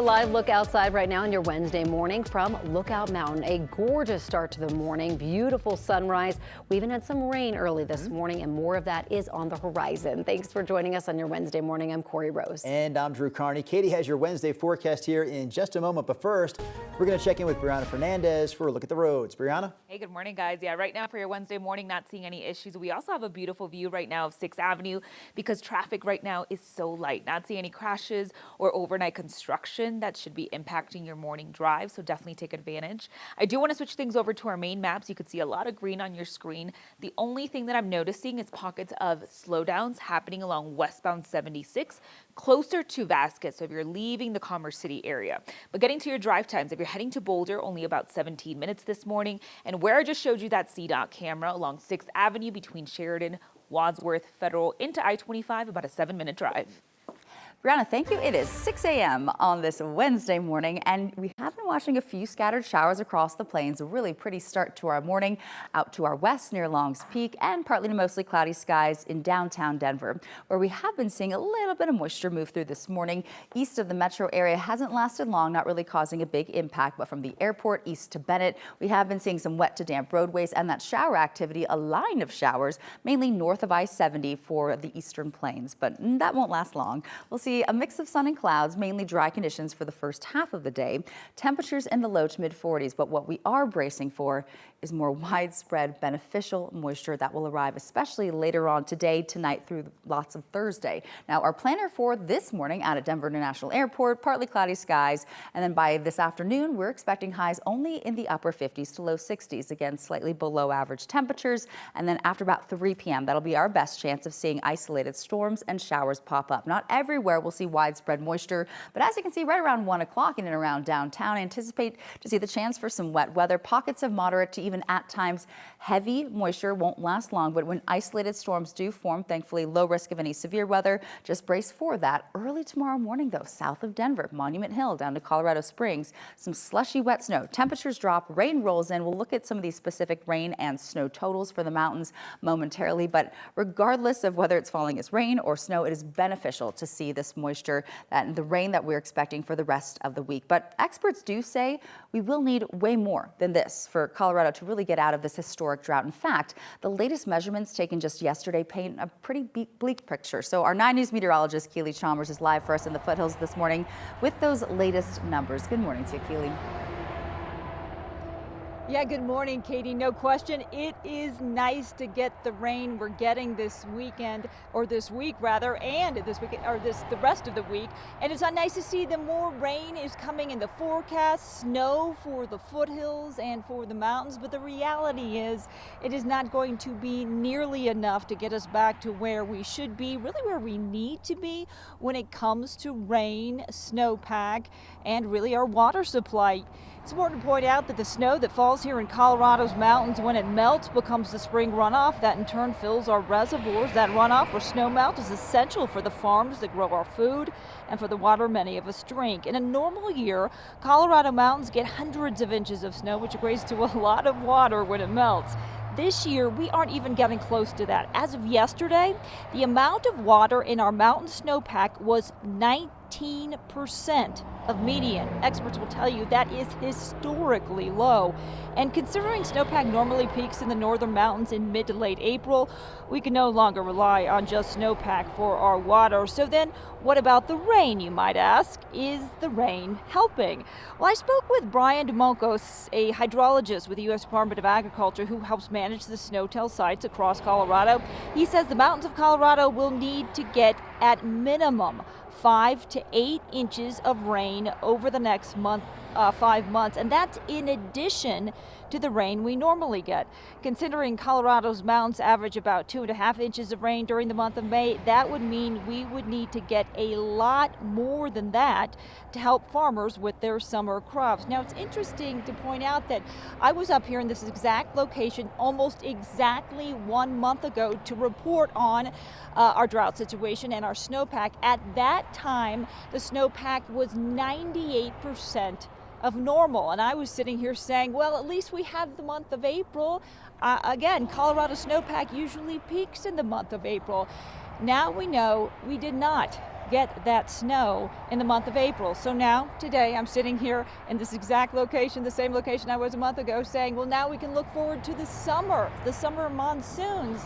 A live look outside right now on your Wednesday morning from Lookout Mountain. A gorgeous start to the morning, beautiful sunrise. We even had some rain early this morning, and more of that is on the horizon. Thanks for joining us on your Wednesday morning. I'm Corey Rose. And I'm Drew Carney. Katie has your Wednesday forecast here in just a moment, but first, we're going to check in with Brianna Fernandez for a look at the roads. Brianna? Hey, good morning, guys. Yeah, right now for your Wednesday morning, not seeing any issues. We also have a beautiful view right now of 6th Avenue because traffic right now is so light. Not seeing any crashes or overnight construction that should be impacting your morning drive, so definitely take advantage. I do want to switch things over to our main maps. You can see a lot of green on your screen. The only thing that I'm noticing is pockets of slowdowns happening along westbound 76 closer to Vasquez, so if you're leaving the Commerce City area. But getting to your drive times, if you're heading to Boulder, only about 17 minutes this morning, and where I just showed you that CDOT camera along 6th Avenue between Sheridan, Wadsworth, Federal into I-25, about a 7-minute drive. Brianna, thank you. It is 6 a.m. on this Wednesday morning, and we have been watching a few scattered showers across the plains. A really pretty start to our morning out to our west near Long's Peak and partly to mostly cloudy skies in downtown Denver, where we have been seeing a little bit of moisture move through this morning. East of the metro area hasn't lasted long, not really causing a big impact, but from the airport east to Bennett, we have been seeing some wet to damp roadways and that shower activity, a line of showers, mainly north of I-70 for the eastern plains, but that won't last long. We'll see a mix of sun and clouds, mainly dry conditions for the first half of the day. Temperatures in the low to mid 40s, but what we are bracing for is more widespread beneficial moisture that will arrive, especially later on today, tonight through lots of Thursday. Now, our planner for this morning out at Denver International Airport, partly cloudy skies, and then by this afternoon, we're expecting highs only in the upper 50s to low 60s, again, slightly below average temperatures. And then after about 3 p.m., that'll be our best chance of seeing isolated storms and showers pop up. Not everywhere we'll see widespread moisture, but as you can see right around 1 o'clock in and around downtown, anticipate to see the chance for some wet weather, pockets of moderate to even at times heavy moisture. Won't last long, but when isolated storms do form, thankfully low risk of any severe weather. Just brace for that early tomorrow morning though, south of Denver, Monument Hill down to Colorado Springs, some slushy wet snow. Temperatures drop, rain rolls in. We'll look at some of these specific rain and snow totals for the mountains momentarily, but regardless of whether it's falling as rain or snow, it is beneficial to see this moisture and the rain that we're expecting for the rest of the week. But experts do say we will need way more than this for Colorado to really get out of this historic drought. In fact, the latest measurements taken just yesterday paint a pretty bleak picture. So our 9 News meteorologist Keely Chalmers is live for us in the foothills this morning with those latest numbers. Good morning to you, Keely. Yeah, good morning, Katie. No question, it is nice to get the rain we're getting this weekend, or this week rather, and this weekend, or the rest of the week. And it's nice to see that more rain is coming in the forecast, snow for the foothills and for the mountains. But the reality is, it is not going to be nearly enough to get us back to where we should be, really where we need to be when it comes to rain, snowpack, and really our water supply. It's important to point out that the snow that falls here in Colorado's mountains, when it melts, becomes the spring runoff. That in turn fills our reservoirs. That runoff or snow melt is essential for the farms that grow our food and for the water many of us drink. In a normal year, Colorado mountains get hundreds of inches of snow, which equates to a lot of water when it melts. This year, we aren't even getting close to that. As of yesterday, the amount of water in our mountain snowpack was 19% of median. Experts will tell you that is historically low. And considering snowpack normally peaks in the northern mountains in mid to late April, we can no longer rely on just snowpack for our water. So then what about the rain, you might ask? Is the rain helping? Well, I spoke with Brian DeMoncos, a hydrologist with the U.S. Department of Agriculture who helps manage the snow-tell sites across Colorado. He says the mountains of Colorado will need to get at minimum 5 to 8 inches of rain over the next 5 months, and that's in addition to the rain we normally get. Considering Colorado's mountains average about 2.5 inches of rain during the month of May, that would mean we would need to get a lot more than that to help farmers with their summer crops. Now, it's interesting to point out that I was up here in this exact location almost exactly 1 month ago to report on our drought situation and our snowpack. At that time, the snowpack was 98% of normal. And I was sitting here saying, well, at least we have the month of April. Again, Colorado snowpack usually peaks in the month of April. Now we know we did not get that snow in the month of April. So now, today, I'm sitting here in this exact location, the same location I was a month ago, saying, well, now we can look forward to the summer monsoons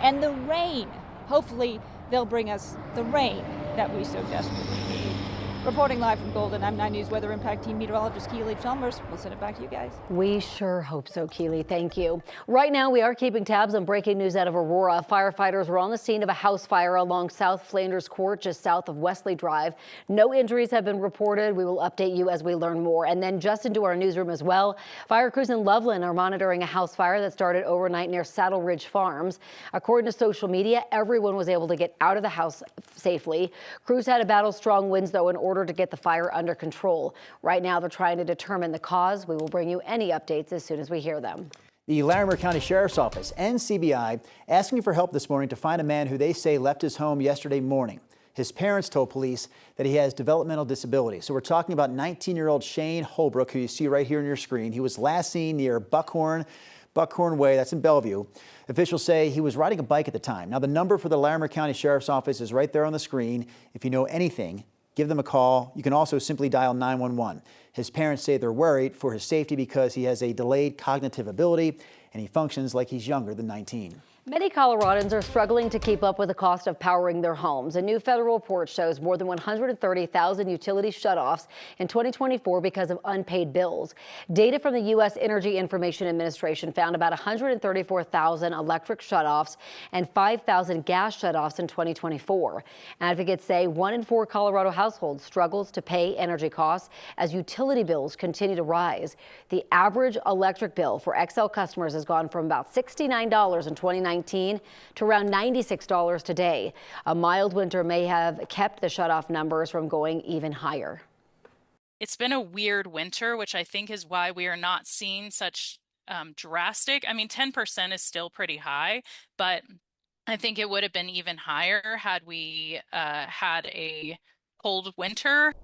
and the rain. Hopefully, they'll bring us the rain that we so desperately need. Reporting live from Golden, I'm 9 News Weather Impact Team Meteorologist Keely Chalmers. We'll send it back to you guys. We sure hope so, Keely. Thank you. Right now, we are keeping tabs on breaking news out of Aurora. Firefighters were on the scene of a house fire along South Flanders Court, just south of Wesley Drive. No injuries have been reported. We will update you as we learn more. And then just into our newsroom as well, fire crews in Loveland are monitoring a house fire that started overnight near Saddle Ridge Farms. According to social media, everyone was able to get out of the house safely. Crews had to battle strong winds, though, in order to get the fire under control. Right now, they're trying to determine the cause. We will bring you any updates as soon as we hear them. The Larimer County Sheriff's Office and CBI asking for help this morning to find a man who they say left his home yesterday morning. His parents told police that he has developmental disability. So we're talking about 19-year-old Shane Holbrook, who you see right here on your screen. He was last seen near Buckhorn Way, that's in Bellevue. Officials say he was riding a bike at the time. Now, the number for the Larimer County Sheriff's Office is right there on the screen. If you know anything, give them a call. You can also simply dial 911. His parents say they're worried for his safety because he has a delayed cognitive ability and he functions like he's younger than 19. Many Coloradans are struggling to keep up with the cost of powering their homes. A new federal report shows more than 130,000 utility shutoffs in 2024 because of unpaid bills. Data from the U.S. Energy Information Administration found about 134,000 electric shutoffs and 5,000 gas shutoffs in 2024. Advocates say 1 in 4 Colorado households struggles to pay energy costs as utility bills continue to rise. The average electric bill for XL customers has gone from about $69 in 2019 to around $96 today. A mild winter may have kept the shutoff numbers from going even higher. It's been a weird winter, which I think is why we are not seeing such drastic. I mean, 10% is still pretty high, but I think it would have been even higher had we had a cold winter.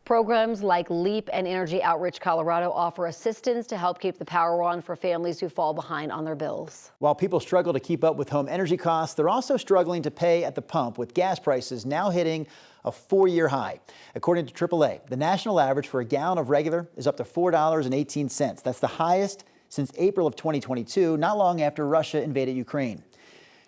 Programs like LEAP and Energy Outreach Colorado offer assistance to help keep the power on for families who fall behind on their bills. While people struggle to keep up with home energy costs, they're also struggling to pay at the pump, with gas prices now hitting a 4-year high. According to AAA, the national average for a gallon of regular is up to $4.18. That's the highest since April of 2022, not long after Russia invaded Ukraine.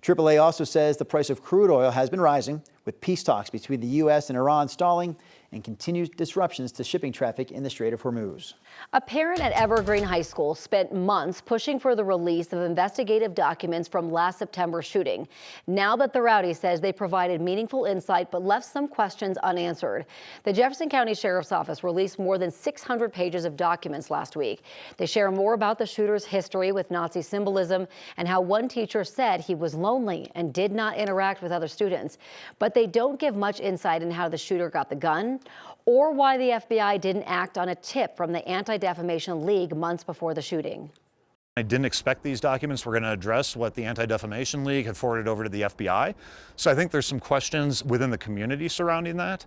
AAA also says the price of crude oil has been rising, with peace talks between the U.S. and Iran stalling and continued disruptions to shipping traffic in the Strait of Hormuz. A parent at Evergreen High School spent months pushing for the release of investigative documents from last September's shooting. Now that the rowdy says they provided meaningful insight but left some questions unanswered. The Jefferson County Sheriff's Office released more than 600 pages of documents last week. They share more about the shooter's history with Nazi symbolism and how one teacher said he was lonely and did not interact with other students. But they don't give much insight in how the shooter got the gun or why the FBI didn't act on a tip from the Anti-Defamation League months before the shooting. I didn't expect these documents were going to address what the Anti-Defamation League had forwarded over to the FBI. So I think there's some questions within the community surrounding that.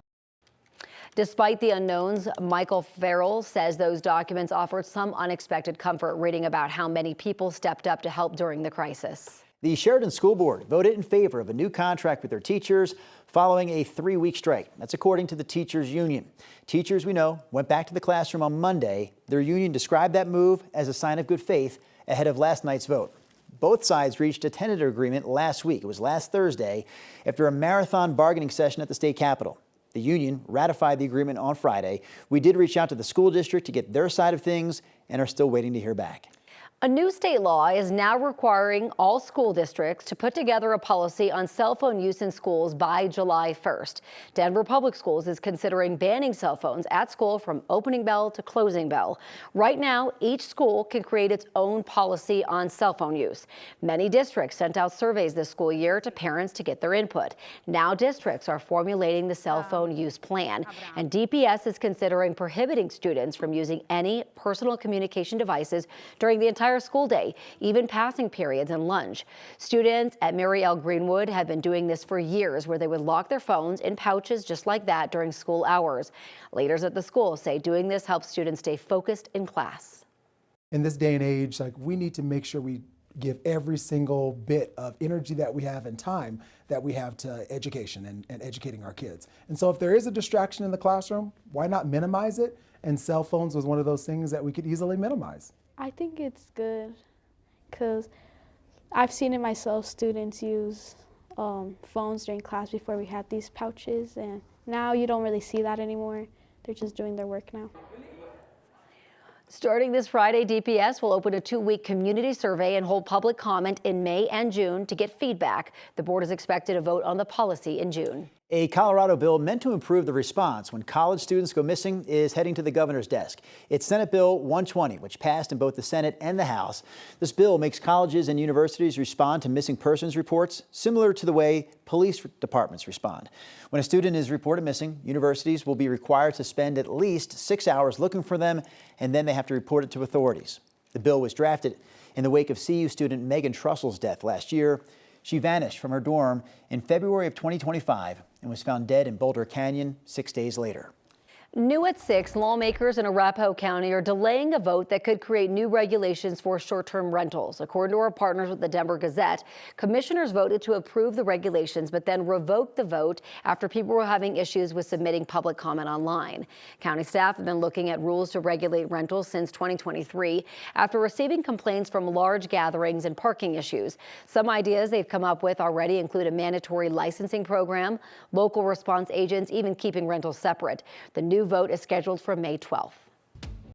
Despite the unknowns, Michael Farrell says those documents offered some unexpected comfort, reading about how many people stepped up to help during the crisis. The Sheridan School Board voted in favor of a new contract with their teachers following a 3-week strike. That's according to the teachers union. Teachers, we know, went back to the classroom on Monday. Their union described that move as a sign of good faith ahead of last night's vote. Both sides reached a tentative agreement last week. It was last Thursday after a marathon bargaining session at the state capitol. The union ratified the agreement on Friday. We did reach out to the school district to get their side of things and are still waiting to hear back. A new state law is now requiring all school districts to put together a policy on cell phone use in schools by July 1st. Denver Public Schools is considering banning cell phones at school from opening bell to closing bell. Right now, each school can create its own policy on cell phone use. Many districts sent out surveys this school year to parents to get their input. Now districts are formulating the cell phone use plan, and DPS is considering prohibiting students from using any personal communication devices during the entire school day, even passing periods and lunch. Students at Mary L. Greenwood have been doing this for years, where they would lock their phones in pouches just like that during school hours. Leaders at the school say doing this helps students stay focused in class. In this day and age, we need to make sure we give every single bit of energy that we have and time that we have to education and educating our kids. And so if there is a distraction in the classroom, why not minimize it? And cell phones was one of those things that we could easily minimize. I think it's good because I've seen it myself, students use phones during class before we had these pouches, and now you don't really see that anymore. They're just doing their work now. Starting this Friday, DPS will open a 2-week community survey and hold public comment in May and June to get feedback. The board is expected to vote on the policy in June. A Colorado bill meant to improve the response when college students go missing is heading to the governor's desk. It's Senate Bill 120, which passed in both the Senate and the House. This bill makes colleges and universities respond to missing persons reports similar to the way police departments respond. When a student is reported missing, universities will be required to spend at least 6 hours looking for them, and then they have to report it to authorities. The bill was drafted in the wake of CU student Megan Trussell's death last year. She vanished from her dorm in February of 2025 and was found dead in Boulder Canyon 6 days later. New at 6, lawmakers in Arapahoe County are delaying a vote that could create new regulations for short-term rentals. According to our partners with the Denver Gazette, commissioners voted to approve the regulations, but then revoked the vote after people were having issues with submitting public comment online. County staff have been looking at rules to regulate rentals since 2023 after receiving complaints from large gatherings and parking issues. Some ideas they've come up with already include a mandatory licensing program, local response agents, even keeping rentals separate. The new vote is scheduled for May 12th.